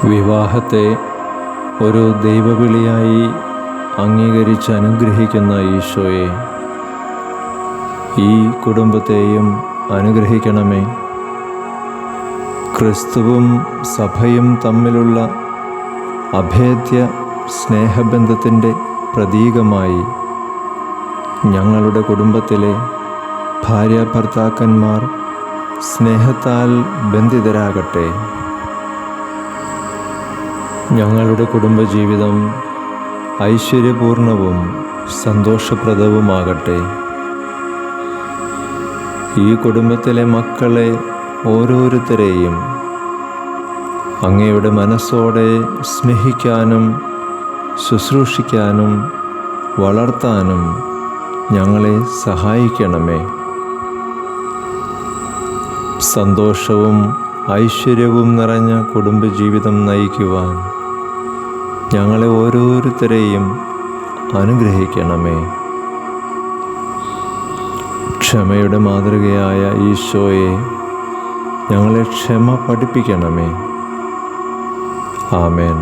വിവാഹത്തെ ഒരു ദൈവവിളിയായി അംഗീകരിച്ച് അനുഗ്രഹിക്കുന്ന ഈശോയെ, ഈ കുടുംബത്തെയും അനുഗ്രഹിക്കണമേ. ക്രിസ്തുവും സഭയും തമ്മിലുള്ള അഭേദ്യ സ്നേഹബന്ധത്തിൻ്റെ പ്രതീകമായി ഞങ്ങളുടെ കുടുംബത്തിലെ ഭാര്യാഭർത്താക്കന്മാർ സ്നേഹത്താൽ ബന്ധിതരാകട്ടെ. ഞങ്ങളുടെ കുടുംബജീവിതം ഐശ്വര്യപൂർണവും സന്തോഷപ്രദവുമാകട്ടെ. ഈ കുടുംബത്തിലെ മക്കളെ ഓരോരുത്തരെയും അങ്ങയുടെ മനസ്സോടെ സ്നേഹിക്കാനും ശുശ്രൂഷിക്കാനും വളർത്താനും ഞങ്ങളെ സഹായിക്കണമേ. സന്തോഷവും ഐശ്വര്യവും നിറഞ്ഞ കുടുംബജീവിതം നയിക്കുവാൻ ഞങ്ങളെ ഓരോരുത്തരെയും അനുഗ്രഹിക്കണമേ. ക്ഷമയുടെ മാതൃകയായ ഈശോയെ, ഞങ്ങളെ ക്ഷമ പഠിപ്പിക്കണമേ. ആമേൻ.